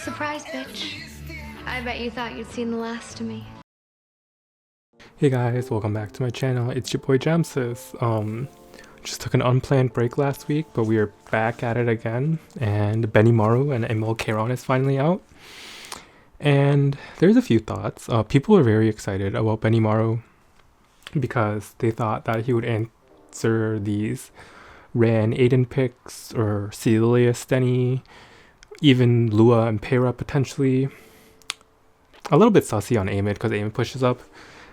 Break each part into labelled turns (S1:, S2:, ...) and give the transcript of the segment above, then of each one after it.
S1: Surprise, bitch. I bet you thought you'd seen the last of me.
S2: Hey guys, welcome back to my channel. It's your boy Jamsys. Just took an unplanned break last week, but we are back at it again. And Benimaru and Kayron is finally out. And there's a few thoughts. People are very excited about Benimaru because they thought that he would answer these Ran Aiden picks or Clilias Denny, even Lua and Pera potentially. A little bit sussy on Amid because Amid pushes up,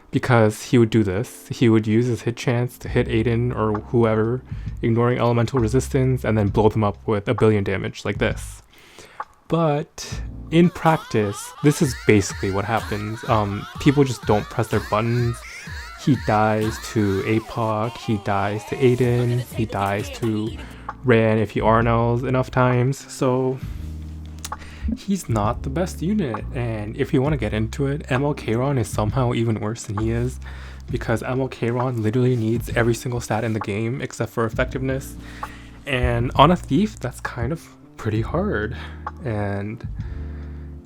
S2: because he would do this. He would use his hit chance to hit Aiden or whoever, ignoring elemental resistance, and then blow them up with a billion damage like this. But in practice, this is basically what happens. People just don't press their buttons. He dies to APOC, he dies to Aiden, he dies to Ran if he RNLs enough times. So he's not the best unit, and if you want to get into it, Kayron is somehow even worse than he is, because Kayron literally needs every single stat in the game except for effectiveness, and on a thief that's kind of pretty hard. And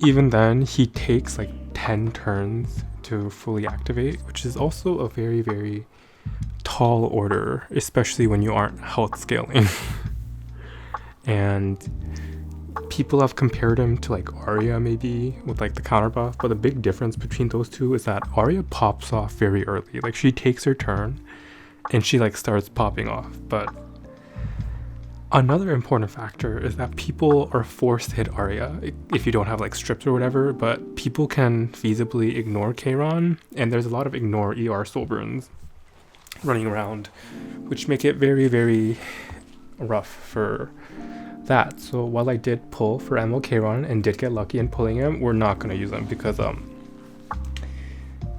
S2: even then, he takes like 10 turns to fully activate, which is also a very, very tall order, especially when you aren't health scaling. And people have compared him to like Arya maybe with like the counter buff, but the big difference between those two is that Arya pops off very early. Like she takes her turn and she like starts popping off. But another important factor is that people are forced to hit Arya if you don't have like strips or whatever, but people can feasibly ignore Kayron, and there's a lot of ignore ER soul burns running around, which make it very, very rough for that. So while I did pull for Kayron and did get lucky in pulling him, we're not going to use him because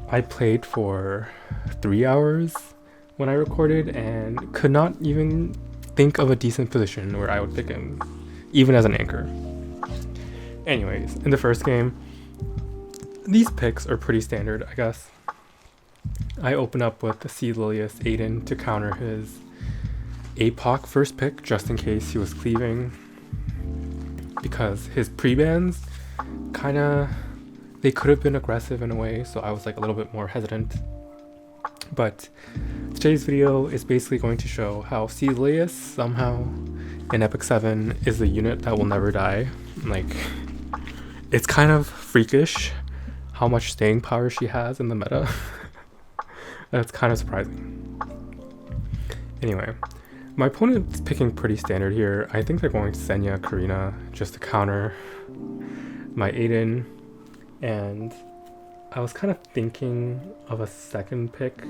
S2: I played for 3 hours when I recorded and could not even think of a decent position where I would pick him, even as an anchor. Anyways, in the first game, these picks are pretty standard, I guess. I open up with the Clilias Aiden to counter his APOC first pick, just in case he was cleaving, because his pre-bans they could have been aggressive in a way, so I was like a little bit more hesitant. But today's video is basically going to show how Clilias somehow in Epic 7 is the unit that will never die. Like, it's kind of freakish how much staying power she has in the meta. That's kind of surprising. Anyway, my opponent's picking pretty standard here. I think they're going Senya Karina just to counter my Aiden, and I was kind of thinking of a second pick,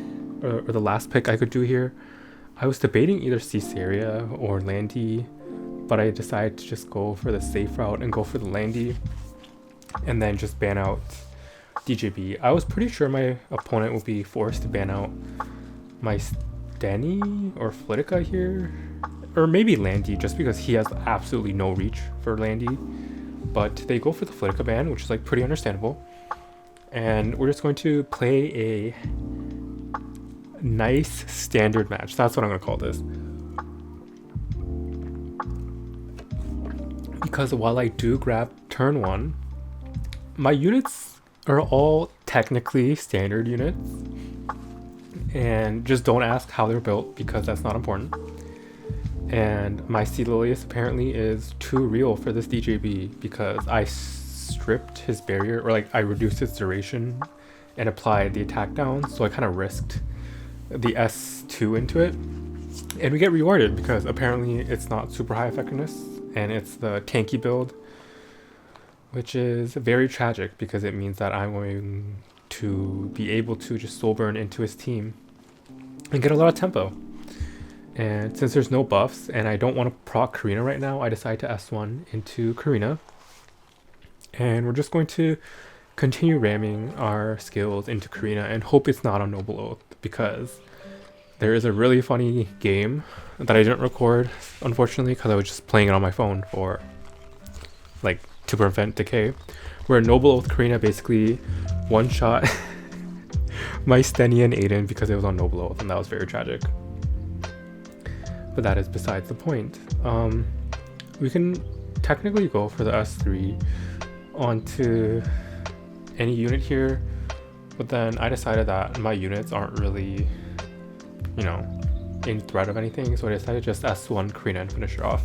S2: or the last pick I could do here. I was debating either Caesarea or Landy, but I decided to just go for the safe route and go for the Landy, and then just ban out DJB. I was pretty sure my opponent would be forced to ban out my Denny or Flitica here, or maybe Landy, just because he has absolutely no reach for Landy. But they go for the Flitica ban, which is like pretty understandable. And we're just going to play a nice standard match. That's what I'm going to call this. Because while I do grab turn 1, my units are all technically standard units. And just don't ask how they're built, because that's not important. And my Clilias apparently is too real for this DJB, because I stripped his barrier, or like I reduced its duration and applied the attack down, so I kind of risked the S2 into it, and we get rewarded because apparently it's not super high effectiveness and it's the tanky build, which is very tragic because it means that I'm going to be able to just soul burn into his team and get a lot of tempo. And since there's no buffs and I don't want to proc Karina right now, I decide to S1 into Karina. And we're just going to continue ramming our skills into Karina and hope it's not on Noble Oath, because there is a really funny game that I didn't record, unfortunately, because I was just playing it on my phone for, like, to prevent decay, where Noble Oath Karina basically one-shot my Stenny and Aiden because it was on Noble Oath, and that was very tragic. But that is besides the point. We can technically go for the S3 onto any unit here, but then I decided that my units aren't really, you know, in threat of anything, so I decided to just S1 Karina and finish her off.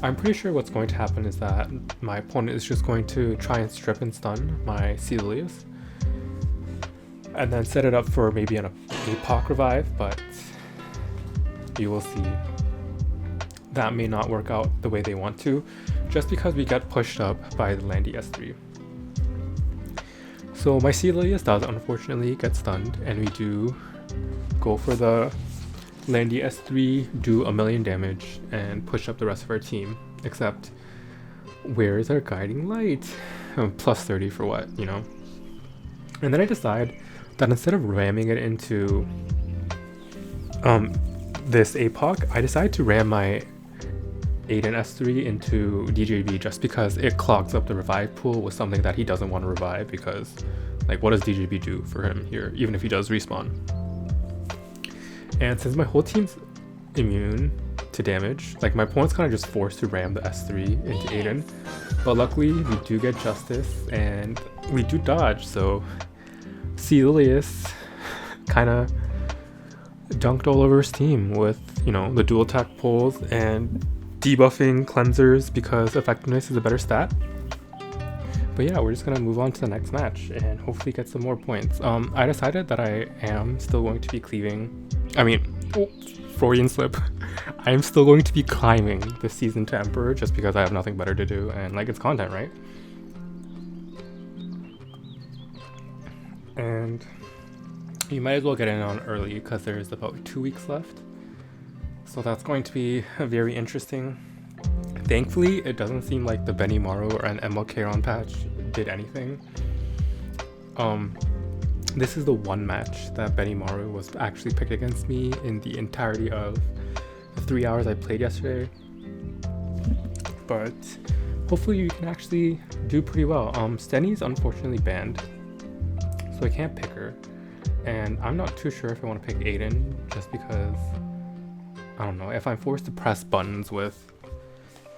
S2: I'm pretty sure what's going to happen is that my opponent is just going to try and strip and stun my Lilias, and then set it up for maybe an APOC revive, but you will see that may not work out the way they want to, just because we got pushed up by the Landy S3. So my Lilias does unfortunately get stunned, and we do go for the Landy S3, do 1,000,000 damage, and push up the rest of our team. Except, where is our guiding light? Plus 30 for what, you know? And then I decide that instead of ramming it into this APOC, I decide to ram my Aiden S3 into DJB just because it clogs up the revive pool with something that he doesn't want to revive, because like, what does DJB do for him here, even if he does respawn? And since my whole team's immune to damage, like, my opponent's kind of just forced to ram the S3 into Aiden, but luckily we do get justice and we do dodge, so Lilias kind of dunked all over his team with, you know, the dual attack pulls and debuffing cleansers because effectiveness is a better stat. But yeah, we're just gonna move on to the next match and hopefully get some more points. I decided that I am still going to be cleaving. Freudian slip. I am still going to be climbing this season to Emperor just because I have nothing better to do, and like, it's content, right? And you might as well get in on early because there's about 2 weeks left. So that's going to be very interesting. Thankfully, it doesn't seem like the Benimaru or an Kayron patch did anything. This is the one match that Benimaru was actually picked against me in the entirety of the 3 hours I played yesterday. But hopefully you can actually do pretty well. Steni's unfortunately banned, so I can't pick her. And I'm not too sure if I want to pick Aiden, just because, I don't know, if I'm forced to press buttons with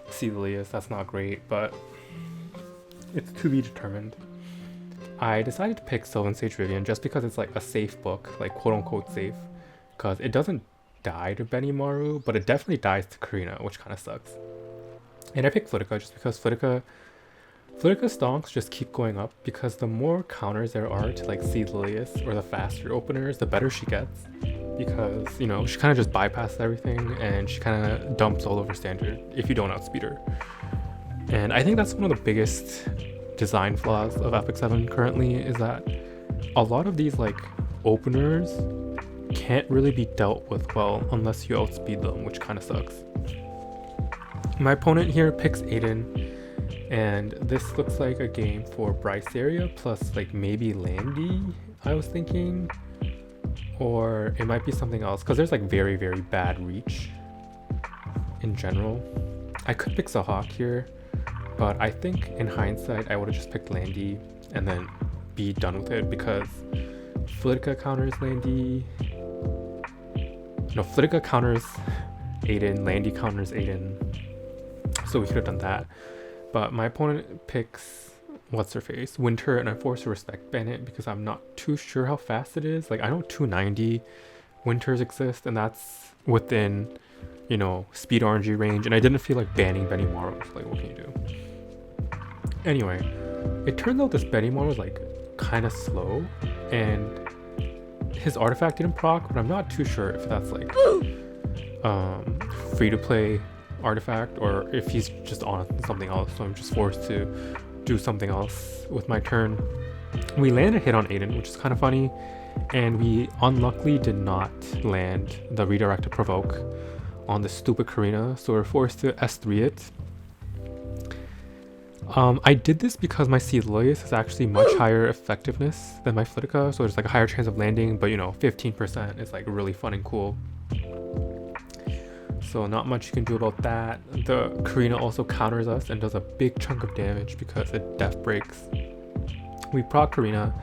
S2: Clilias, that's not great, but it's to be determined. I decided to pick Sylvan Sage Rivian just because it's like a safe book, like quote unquote safe, because it doesn't die to Benimaru, but it definitely dies to Karina, which kind of sucks. And I picked Flitica just because Flitica stonks just keep going up, because the more counters there are to like Lilias or the faster openers, the better she gets, because, you know, she kind of just bypasses everything and she kind of dumps all over standard if you don't outspeed her. And I think that's one of the biggest design flaws of Epic 7 currently, is that a lot of these like openers can't really be dealt with well unless you outspeed them, which kind of sucks. My opponent here picks Aiden, and this looks like a game for Bryce area plus like maybe Landy, I was thinking, or it might be something else because there's like very, very bad reach in general. I could pick Sahak here, but I think in hindsight I would have just picked Landy and then be done with it, because Flitica counters Landy. No, Flitica counters Aiden, Landy counters Aiden. So we could have done that. But my opponent picks, what's her face, Winter, and I'm forced to respect ban it because I'm not too sure how fast it is. Like, I know 290 Winters exist, and that's within, you know, speed RNG range, and I didn't feel like banning Benimaru. Like, what can you do? Anyway, it turns out this Benimaru was like kind of slow, and his artifact didn't proc, but I'm not too sure if that's like free to play artifact or if he's just on something else, so I'm just forced to do something else with my turn. We land a hit on Aiden, which is kind of funny, and we unluckily did not land the redirect to provoke on the stupid Karina, so we're forced to S3 it. I did this because my Lilias is actually much higher effectiveness than my Flitica, so there's like a higher chance of landing, but you know, 15% is like really fun and cool. So not much you can do about that. The Karina also counters us and does a big chunk of damage because it death breaks. We proc Karina,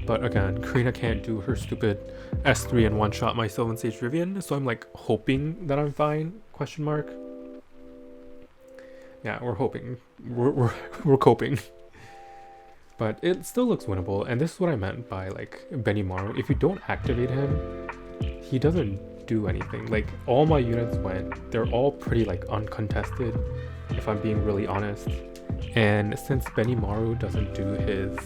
S2: but again, Karina can't do her stupid S3 and one-shot my Sylvan Sage Rivian, so I'm like hoping that I'm fine, question mark. Yeah, we're hoping. We're coping. But it still looks winnable, and this is what I meant by like Benimaru. If you don't activate him, he doesn't do anything. Like all my units went, they're all pretty like uncontested, if I'm being really honest. And since Benimaru doesn't do his,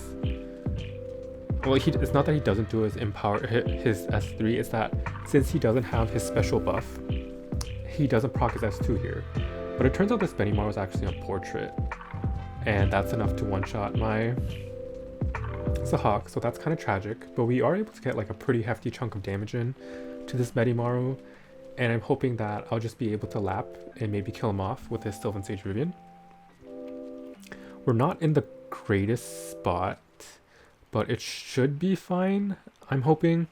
S2: well, it's not that he doesn't do his his S3. It's that since he doesn't have his special buff, he doesn't proc his S2 here. But it turns out this Benimaru is actually on portrait, and that's enough to one-shot my Sahak, so that's kind of tragic. But we are able to get like a pretty hefty chunk of damage in to this Benimaru, and I'm hoping that I'll just be able to lap and maybe kill him off with his Sylvan Sage Rivian. We're not in the greatest spot, but it should be fine, I'm hoping.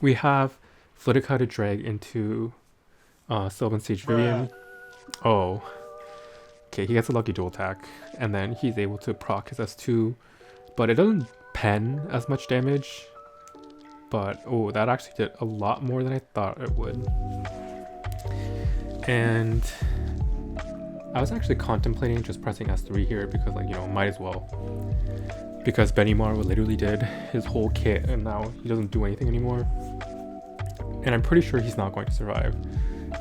S2: We have Flitica to drag into Sylvan Sage Rivian. Oh. Okay, he gets a lucky dual attack, and then he's able to proc his S2, but it doesn't pen as much damage. But oh, that actually did a lot more than I thought it would. And I was actually contemplating just pressing S3 here because, like, you know, might as well. Because Benimaru literally did his whole kit and now he doesn't do anything anymore. And I'm pretty sure he's not going to survive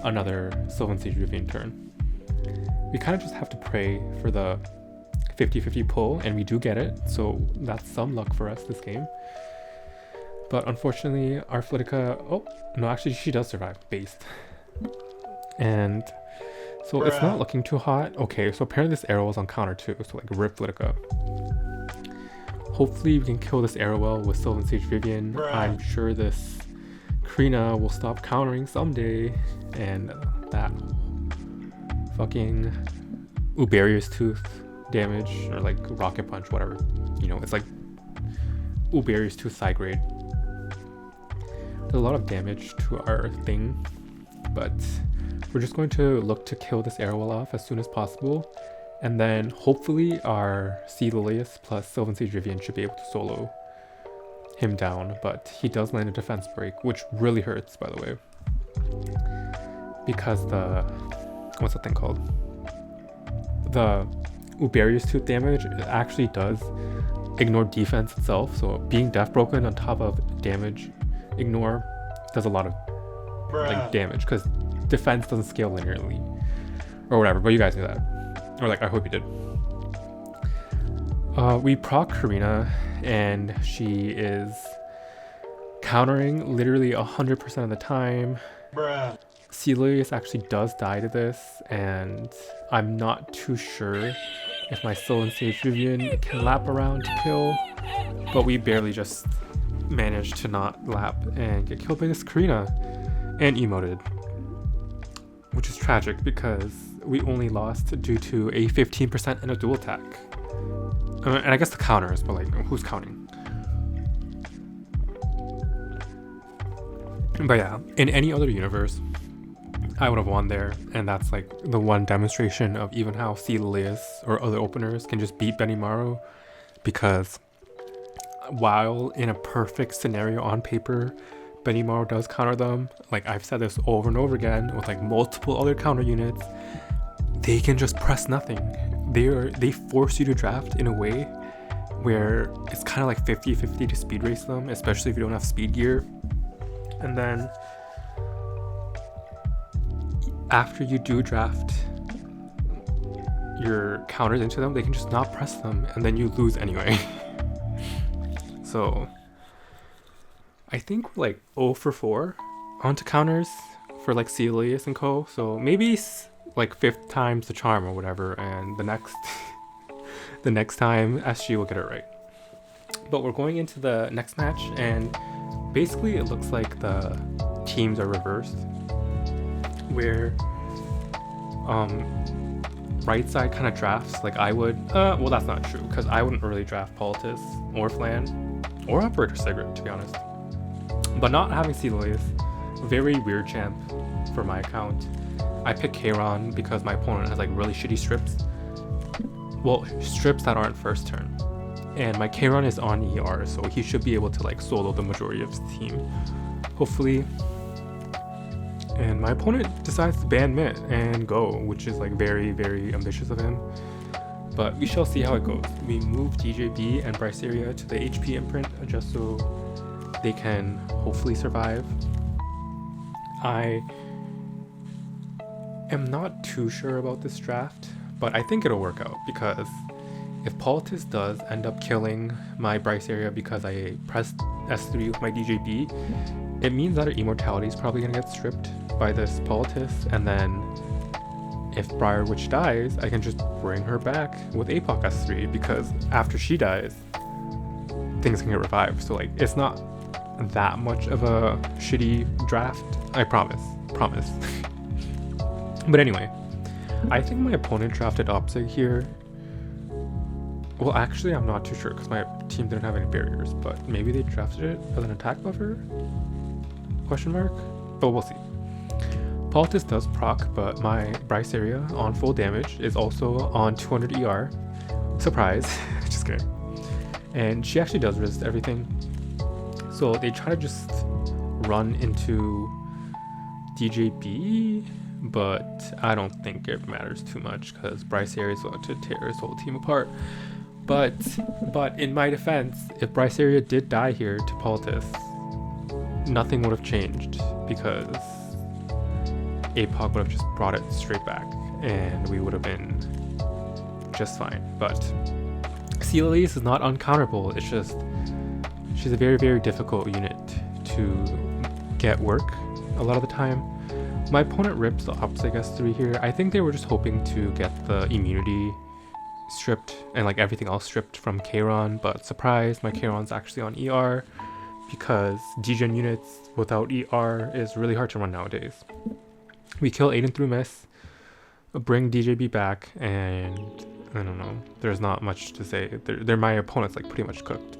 S2: another Sylvan Sage Rivian turn. We kind of just have to pray for the 50-50 pull, and we do get it, so that's some luck for us this game. But unfortunately, our Flitica, oh, no, actually she does survive, based. And so it's not looking too hot. Okay, so apparently this arrow is on counter too, so like rip Flitica. Hopefully we can kill this arrow well with Sylvan Sage Rivian. I'm sure this Krina will stop countering someday, and that fucking Uberius Tooth damage, or like Rocket Punch, whatever. You know, it's like Uberius Tooth side grade. There's a lot of damage to our thing, but we're just going to look to kill this Arrowwell off as soon as possible, and then hopefully our Sea Lilias plus Sylvan Sage Rivian should be able to solo him down. But he does land a defense break, which really hurts, by the way, because the, what's that thing called? The Uberius Tooth damage, it actually does ignore defense itself, so being death broken on top of damage ignore does a lot of like damage, because defense doesn't scale linearly or whatever, but you guys knew that, or like I hope you did. We proc Karina and she is countering literally 100% of the time. Celius actually does die to this, and I'm not too sure if my Sylvan Sage Rivian can lap around to kill, but we barely just managed to not lap and get killed by this Karina and emoted, which is tragic because we only lost due to a 15% and a dual attack. And I guess the counters, but like, who's counting? But yeah, in any other universe, I would have won there, and that's like the one demonstration of even how Sea Lilias or other openers can just beat Benimaru, because while in a perfect scenario on paper, Benimaru does counter them. Like I've said this over and over again with like multiple other counter units, they can just press nothing. They force you to draft in a way where it's kind of like 50-50 to speed race them, especially if you don't have speed gear. And then after you do draft your counters into them, they can just not press them, and then you lose anyway. So I think we're like 0 for 4 onto counters for like Celius and co. So maybe like 5th time's the charm or whatever, and the next time SG will get it right. But we're going into the next match, and basically it looks like the teams are reversed, where right side kind of drafts like I would. Well, that's not true, because I wouldn't really draft Politis or Flan or Operator Cigarette, to be honest. But not having Celius, very weird champ for my account. I picked Kayron because my opponent has like really shitty strips. Well, strips that aren't first turn. And my Kayron is on ER, so he should be able to like solo the majority of his team, hopefully. And my opponent decides to ban Mitt and go, which is like very, very ambitious of him. But we shall see how it goes. We move DJB and Bryceria to the HP imprint just so they can hopefully survive. I am not too sure about this draft, but I think it'll work out because if Politics does end up killing my Bryceria because I pressed S3 with my DJB, it means that her immortality is probably gonna get stripped by this Politics, and then if Briar Witch dies, I can just bring her back with APOC S3 because after she dies, things can get revived. So like, it's not that much of a shitty draft, I promise. But anyway, I think my opponent drafted Opsig here. Well, actually, I'm not too sure because my team didn't have any barriers, but maybe they drafted it as an attack buffer? Question mark? But we'll see. Politics does proc, but my Bryceria on full damage is also on 200 ER. Surprise. Just kidding. And she actually does resist everything. So they try to just run into DJB, but I don't think it matters too much because Bryceria is going to tear his whole team apart. But in my defense, if Bryceria did die here to Politics, nothing would have changed because APOC would have just brought it straight back and we would have been just fine. But Lilias is not uncounterable. It's just she's a very, very difficult unit to get work a lot of the time. My opponent rips the Opsig S3 here. I think they were just hoping to get the immunity stripped and like everything else stripped from Kayron, but surprise, my Kayron's actually on ER because degen units without ER is really hard to run nowadays. We kill Aiden through miss, bring DJB back, and I don't know, there's not much to say. They're my opponent's like pretty much cooked.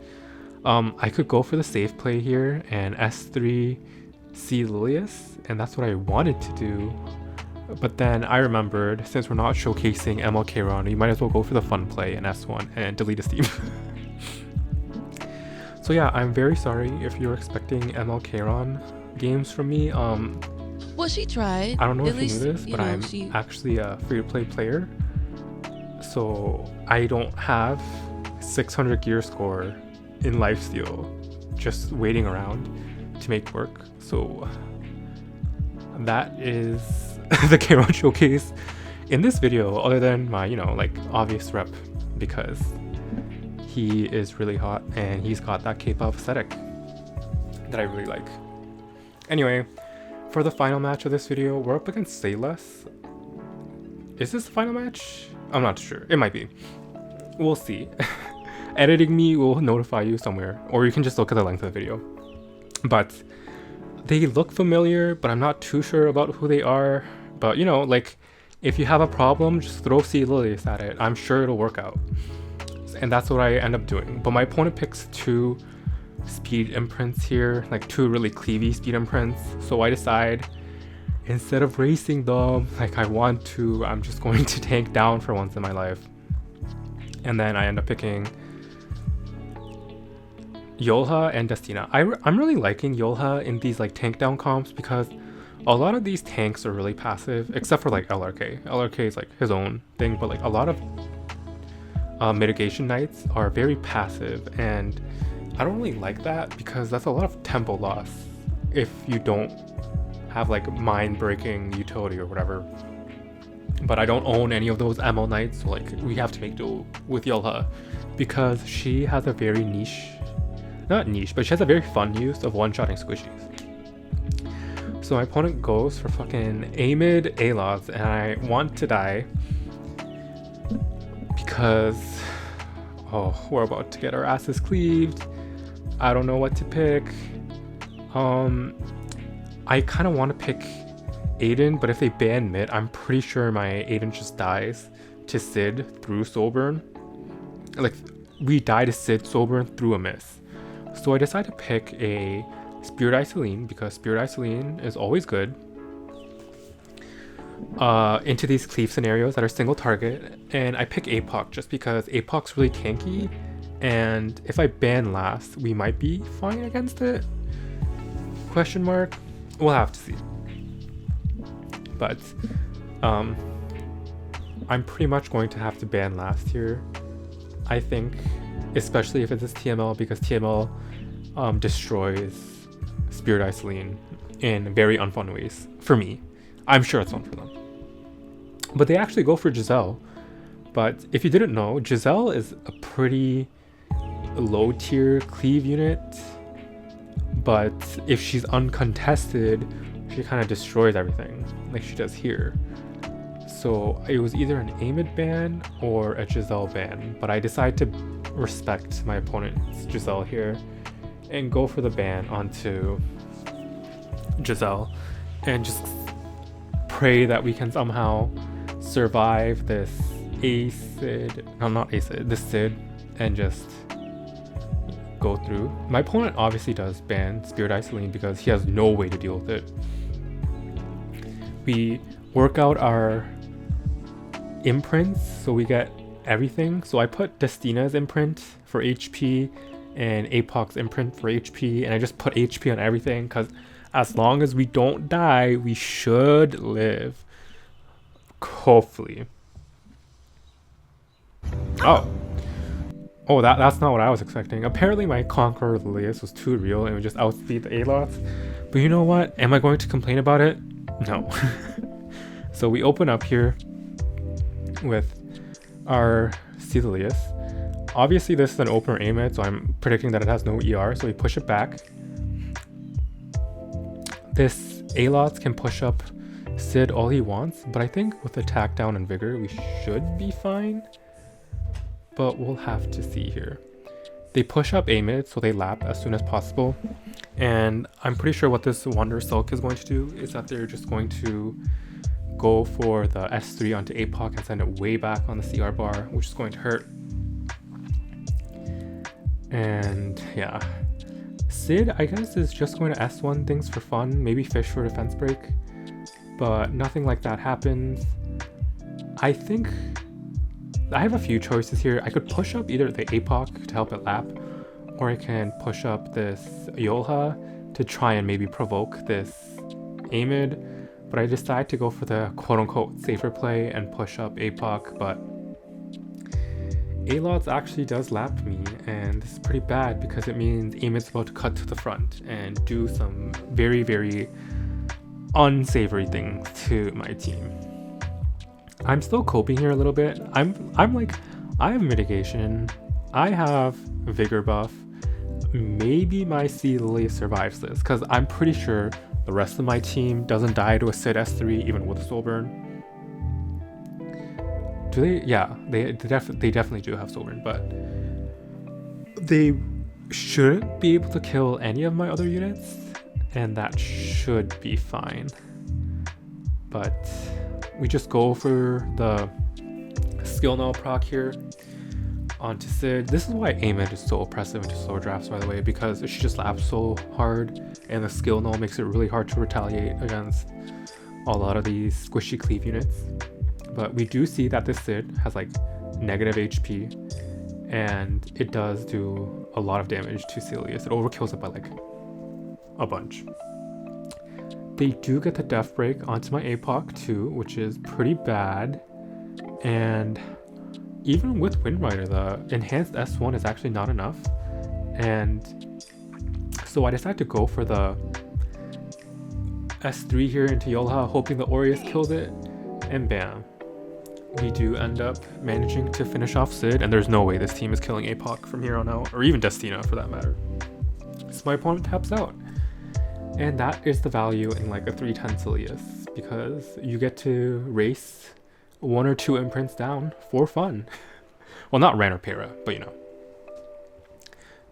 S2: I could go for the safe play here and S3 C Lilias, and that's what I wanted to do. But then I remembered, since we're not showcasing ML Kayron, you might as well go for the fun play in S1 and delete his team. So yeah, I'm very sorry if you're expecting ML Kayron games from me.
S3: Well, she tried.
S2: I don't know if you knew this, but I'm actually a free-to-play player. So I don't have 600 gear score in lifesteal just waiting around to make work. So that is the Kayron showcase in this video, other than my, like obvious rep, because he is really hot and he's got that K-pop aesthetic that I really like. Anyway, for the final match of this video, we're up against Saylas. Is this the final match? I'm not sure. It might be. We'll see. Editing me will notify you somewhere, or you can just look at the length of the video. But they look familiar, but I'm not too sure about who they are. But like, if you have a problem, just throw C Lilias at it. I'm sure it'll work out. And that's what I end up doing. But my opponent picks 2 speed imprints here, like 2 really cleavy speed imprints. So I decide, instead of racing them like I want to, I'm just going to tank down for once in my life. And then I end up picking Yolha and Destina. I'm really liking Yolha in these like tank down comps because a lot of these tanks are really passive, except for like LRK. LRK is like his own thing, but like a lot of mitigation knights are very passive, and I don't really like that because that's a lot of tempo loss if you don't have like mind-breaking utility or whatever. But I don't own any of those ML knights, so like we have to make do with Yolha because she has a very niche, not niche, but she has a very fun use of one-shotting squishies. So my opponent goes for fucking Amid Aloz, and I want to die because, we're about to get our asses cleaved. I don't know what to pick. I kind of want to pick Aiden, but if they ban mid, I'm pretty sure my Aiden just dies to Sid through Soulburn. Like, we die to Sid Soulburn through a miss. So I decided to pick a Spirit Isoline because Spirit Isoline is always good into these cleave scenarios that are single target, and I pick APOC just because APOC's really tanky, and if I ban last, we might be fine against it? Question mark? We'll have to see. but I'm pretty much going to have to ban last here, I think, especially if it's TML, because TML destroys Spirit Iceline in very unfun ways for me. I'm sure it's fun for them. But they actually go for Giselle. But if you didn't know, Giselle is a pretty low tier cleave unit, but if she's uncontested, she kind of destroys everything like she does here. So it was either an Amid ban or a Giselle ban, but I decided to respect my opponent's Giselle here and go for the ban onto Giselle and just pray that we can somehow survive this this Sid, and just go through. My opponent obviously does ban Spirit Iceline because he has no way to deal with it. We work out our imprints so we get everything. So I put Destina's imprint for HP and Apoc's imprint for HP, and I just put HP on everything because as long as we don't die, we should live. Hopefully. Oh, that's not what I was expecting. Apparently my Conqueror Lilias was too real and would just outspeed the A-Lots. But you know what? Am I going to complain about it? No. So we open up here with our Lilias. Obviously this is an opener Amid, so I'm predicting that it has no ER, so we push it back. This A-Lots can push up Sid all he wants, but I think with attack down and vigor we should be fine. But we'll have to see here. They push up Amid, so they lap as soon as possible. And I'm pretty sure what this Wander Sulk is going to do is that they're just going to go for the S3 onto Apoc and send it way back on the CR bar, which is going to hurt. And yeah. Sid, I guess, is just going to S1 things for fun, maybe fish for defense break. But nothing like that happens. I think I have a few choices here. I could push up either the Apoc to help it lap, or I can push up this Yolha to try and maybe provoke this Amid, but I decided to go for the quote-unquote safer play and push up Apoc, but A-Lots actually does lap me, and this is pretty bad because it means Amid's about to cut to the front and do some very, very unsavory things to my team. I'm still coping here a little bit. I'm like, I have mitigation, I have vigor buff, maybe my Lily survives this because I'm pretty sure the rest of my team doesn't die to a Sid S3 even with a soul burn. Do they? Yeah, they definitely do have soul burn, but they shouldn't be able to kill any of my other units, and that should be fine. But we just go for the skill null proc here onto Sid. This is why Amid is so oppressive into slow drafts, by the way, because she just laps so hard and the skill null makes it really hard to retaliate against a lot of these squishy cleave units. But we do see that this Sid has like negative HP and it does do a lot of damage to Lilias. It overkills it by like a bunch. They do get the death break onto my Apoc too, which is pretty bad. And even with Windrider, the enhanced S1 is actually not enough. And so I decided to go for the S3 here into Yolha, hoping the Aureus kills it, and bam. We do end up managing to finish off Sid, and there's no way this team is killing Apoc from here on out, or even Destina for that matter. So my opponent taps out. And that is the value in like a 310 Lilias, because you get to race 1 or 2 imprints down for fun. Well, not Ran or Para, but you know.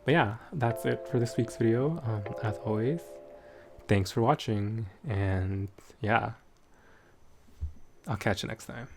S2: But yeah, that's it for this week's video. As always, thanks for watching, and yeah, I'll catch you next time.